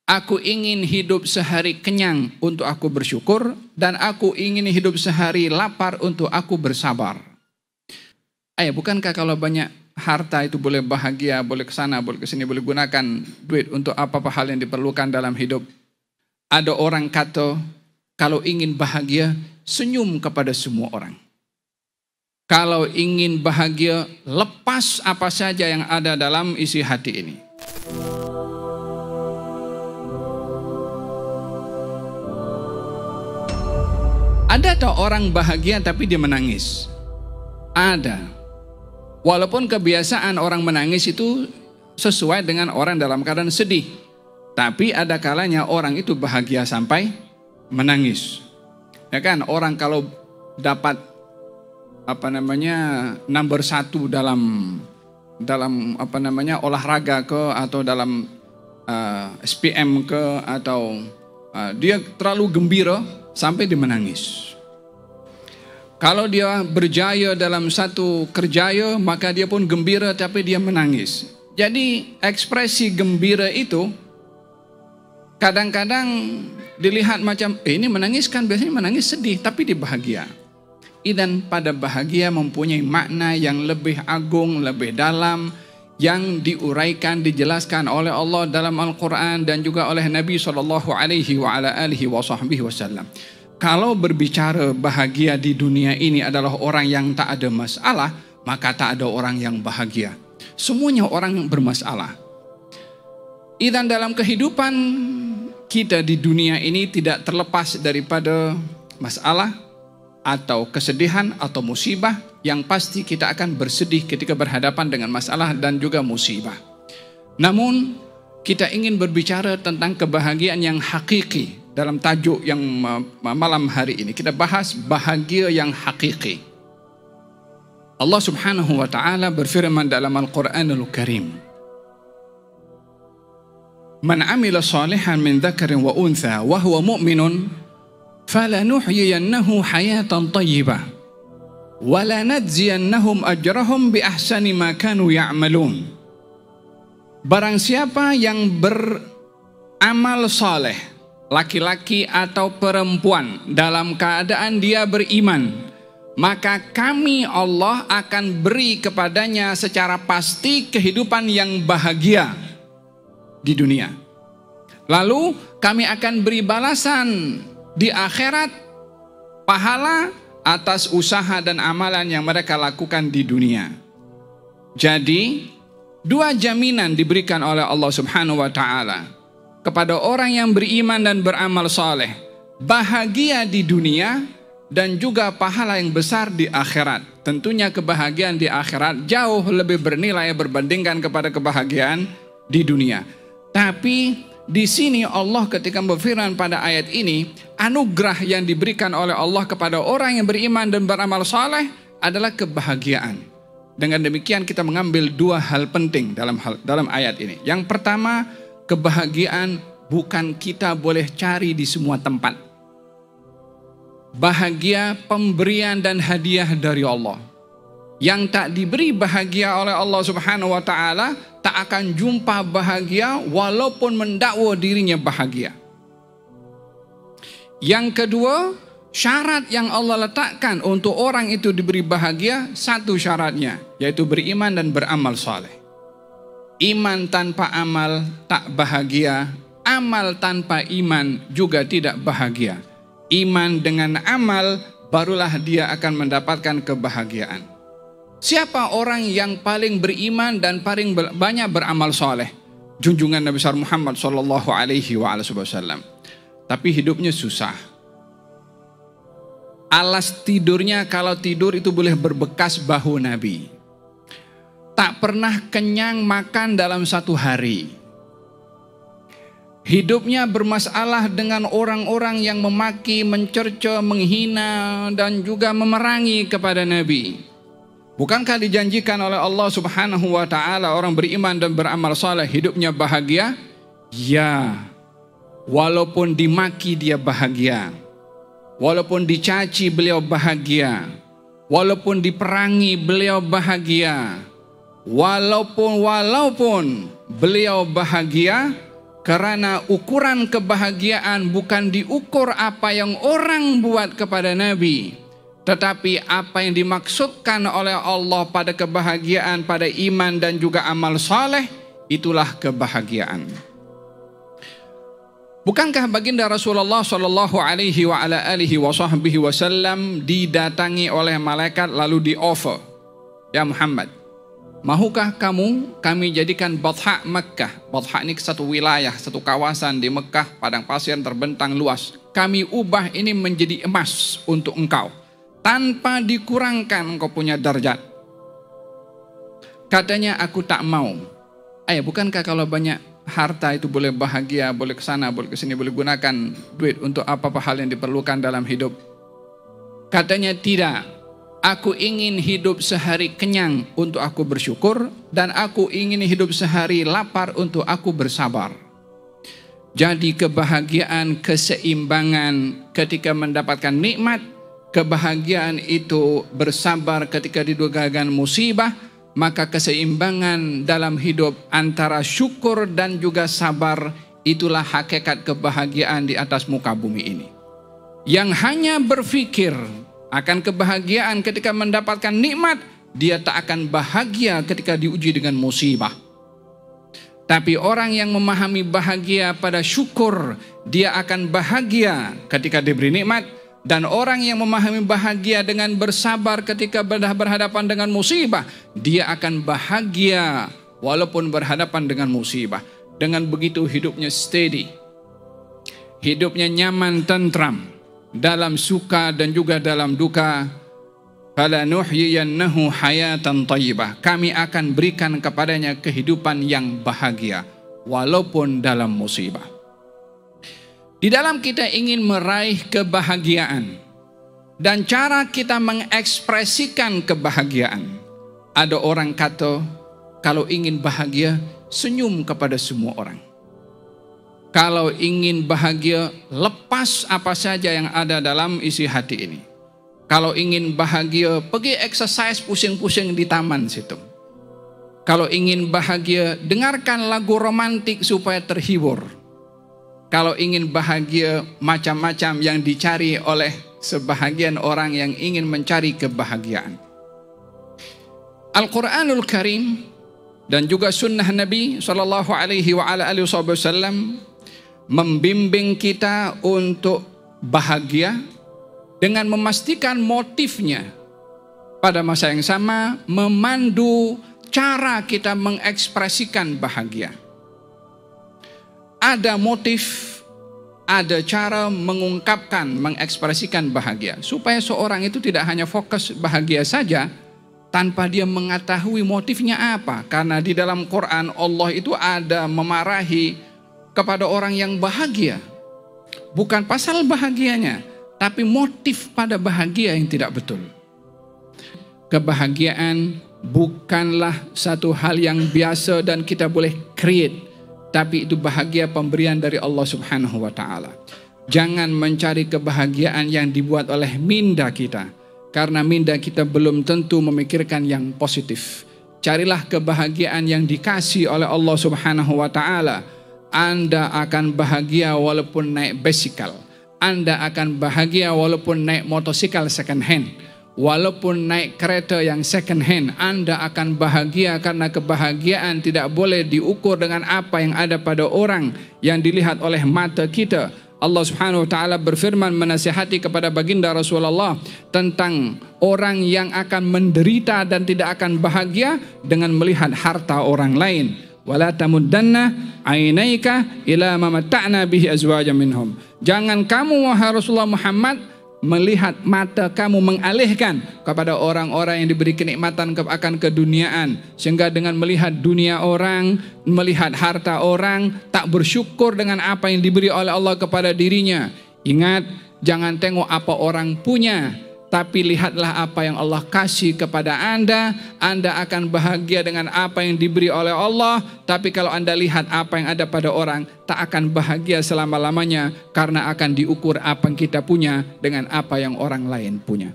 Aku ingin hidup sehari kenyang untuk aku bersyukur, dan aku ingin hidup sehari lapar untuk aku bersabar. Bukankah kalau banyak harta itu boleh bahagia, boleh ke sana, boleh ke sini, boleh gunakan duit untuk apa-apa hal yang diperlukan dalam hidup? Ada orang kata, kalau ingin bahagia, senyum kepada semua orang. Kalau ingin bahagia, lepas apa saja yang ada dalam isi hati ini. Ada tak orang bahagia tapi dia menangis? Ada. Walaupun kebiasaan orang menangis itu sesuai dengan orang dalam keadaan sedih. Tapi ada kalanya orang itu bahagia sampai menangis. Ya kan, orang kalau dapat number 1 dalam olahraga ke, atau dalam SPM ke, atau dia terlalu gembira sampai dia menangis. Kalau dia berjaya dalam satu kerjaya, maka dia pun gembira tapi dia menangis. Jadi ekspresi gembira itu kadang-kadang dilihat macam ini menangis, kan biasanya menangis sedih, tapi dia bahagia. Dan pada bahagia mempunyai makna yang lebih agung, lebih dalam, yang diuraikan, dijelaskan oleh Allah dalam Al-Quran dan juga oleh Nabi SAW. Kalau berbicara bahagia di dunia ini adalah orang yang tak ada masalah, maka tak ada orang yang bahagia. Semuanya orang yang bermasalah. Dan dalam kehidupan kita di dunia ini tidak terlepas daripada masalah atau kesedihan atau musibah, yang pasti kita akan bersedih ketika berhadapan dengan masalah dan juga musibah. Namun kita ingin berbicara tentang kebahagiaan yang hakiki. Dalam tajuk yang malam hari ini kita bahas bahagia yang hakiki. Allah Subhanahu wa taala berfirman dalam Al-Qur'anul Karim, "Man 'amila shalihan min dzakarin wa untha wa huwa mu'minun falanuhyiyannahu hayatan thayyibah wa lanajziyannahum ajrahum bi ahsani ma kanu ya'malun." Barang siapa yang beramal saleh, laki-laki atau perempuan, dalam keadaan dia beriman, maka kami Allah akan beri kepadanya secara pasti kehidupan yang bahagia di dunia. Lalu kami akan beri balasan di akhirat, pahala atas usaha dan amalan yang mereka lakukan di dunia. Jadi 2 jaminan diberikan oleh Allah Subhanahu wa taala kepada orang yang beriman dan beramal saleh, bahagia di dunia dan juga pahala yang besar di akhirat. Tentunya kebahagiaan di akhirat jauh lebih bernilai berbandingkan kepada kebahagiaan di dunia. Tapi di sini Allah ketika berfirman pada ayat ini, anugerah yang diberikan oleh Allah kepada orang yang beriman dan beramal saleh adalah kebahagiaan. Dengan demikian kita mengambil 2 hal penting dalam ayat ini. Yang pertama, kebahagiaan bukan kita boleh cari di semua tempat. Bahagia pemberian dan hadiah dari Allah. Yang tak diberi bahagia oleh Allah Subhanahu wa taala tak akan jumpa bahagia walaupun mendakwa dirinya bahagia. Yang kedua, syarat yang Allah letakkan untuk orang itu diberi bahagia, satu syaratnya, yaitu beriman dan beramal saleh. Iman tanpa amal tak bahagia, amal tanpa iman juga tidak bahagia. Iman dengan amal barulah dia akan mendapatkan kebahagiaan. Siapa orang yang paling beriman dan paling banyak beramal soleh? Junjungan Nabi besar Muhammad SAW. Tapi hidupnya susah. Alas tidurnya, kalau tidur itu boleh berbekas bahu Nabi. Tak pernah kenyang makan dalam 1 hari. Hidupnya bermasalah dengan orang-orang yang memaki, mencerca, menghina dan juga memerangi kepada Nabi. Bukankah dijanjikan oleh Allah Subhanahu wa taala orang beriman dan beramal saleh hidupnya bahagia? Ya. Walaupun dimaki dia bahagia. Walaupun dicaci beliau bahagia. Walaupun diperangi beliau bahagia. Walaupun beliau bahagia, Karena ukuran kebahagiaan bukan diukur apa yang orang buat kepada Nabi, tetapi apa yang dimaksudkan oleh Allah pada kebahagiaan, pada iman dan juga amal saleh, itulah kebahagiaan. Bukankah baginda Rasulullah Shallallahu Alaihi Wasallam didatangi oleh malaikat lalu di-offer, ya Muhammad, mahukah kami jadikan Batha Mekah? Batha ini satu wilayah, satu kawasan di Mekah, padang pasir terbentang luas. Kami ubah ini menjadi emas untuk engkau, tanpa dikurangkan engkau punya darjat. Katanya, aku tak mau. Bukankah kalau banyak harta itu boleh bahagia, boleh ke sana, boleh ke sini, boleh gunakan duit untuk apa-apa hal yang diperlukan dalam hidup? Katanya, tidak. Aku ingin hidup sehari kenyang untuk aku bersyukur, dan aku ingin hidup sehari lapar untuk aku bersabar. Jadi kebahagiaan, keseimbangan ketika mendapatkan nikmat, kebahagiaan itu bersabar ketika didugakan musibah, maka keseimbangan dalam hidup antara syukur dan juga sabar, itulah hakikat kebahagiaan di atas muka bumi ini. Yang hanya berpikir akan kebahagiaan ketika mendapatkan nikmat, dia tak akan bahagia ketika diuji dengan musibah. Tapi orang yang memahami bahagia pada syukur, dia akan bahagia ketika diberi nikmat. Dan orang yang memahami bahagia dengan bersabar ketika berhadapan dengan musibah, dia akan bahagia walaupun berhadapan dengan musibah. Dengan begitu hidupnya steady, hidupnya nyaman, tentram, dalam suka dan juga dalam duka. Falanuhyiyannahu hayatan thayyibah. Kami akan berikan kepadanya kehidupan yang bahagia walaupun dalam musibah. Di dalam kita ingin meraih kebahagiaan dan cara kita mengekspresikan kebahagiaan, ada orang kata, kalau ingin bahagia, senyum kepada semua orang. Kalau ingin bahagia, lepas apa saja yang ada dalam isi hati ini. Kalau ingin bahagia, pergi exercise pusing-pusing di taman situ. Kalau ingin bahagia, dengarkan lagu romantik supaya terhibur. Kalau ingin bahagia, macam-macam yang dicari oleh sebahagian orang yang ingin mencari kebahagiaan. Al-Quranul Karim dan juga sunnah Nabi Sallallahu Alaihi Wasallam membimbing kita untuk bahagia dengan memastikan motifnya. Pada masa yang sama, memandu cara kita mengekspresikan bahagia. Ada motif, ada cara mengungkapkan, mengekspresikan bahagia. Supaya seorang itu tidak hanya fokus bahagia saja, tanpa dia mengetahui motifnya apa. Karena di dalam Quran Allah itu ada memarahi kepada orang yang bahagia. Bukan pasal bahagianya, tapi motif pada bahagia yang tidak betul. Kebahagiaan bukanlah satu hal yang biasa dan kita boleh create. Tapi itu bahagia pemberian dari Allah Subhanahu wa Ta'ala. Jangan mencari kebahagiaan yang dibuat oleh minda kita, karena minda kita belum tentu memikirkan yang positif. Carilah kebahagiaan yang dikasih oleh Allah Subhanahu wa Ta'ala. Anda akan bahagia walaupun naik bicycle. Anda akan bahagia walaupun naik motosikal second hand. Walaupun naik kereta yang second hand, Anda akan bahagia, karena kebahagiaan tidak boleh diukur dengan apa yang ada pada orang yang dilihat oleh mata kita. Allah Subhanahu wa Ta'ala berfirman menasihati kepada baginda Rasulullah tentang orang yang akan menderita dan tidak akan bahagia dengan melihat harta orang lain. Wala tamuddanna ainaika ila ma matta'na bihi azwajan minhum. Jangan kamu wahai Rasulullah Muhammad melihat mata kamu mengalihkan kepada orang-orang yang diberi kenikmatan akan keduniaan, sehingga dengan melihat dunia orang, melihat harta orang, tak bersyukur dengan apa yang diberi oleh Allah kepada dirinya. Ingat, jangan tengok apa orang punya, tapi lihatlah apa yang Allah kasih kepada Anda. Anda akan bahagia dengan apa yang diberi oleh Allah. Tapi kalau Anda lihat apa yang ada pada orang, tak akan bahagia selama-lamanya, karena akan diukur apa yang kita punya dengan apa yang orang lain punya.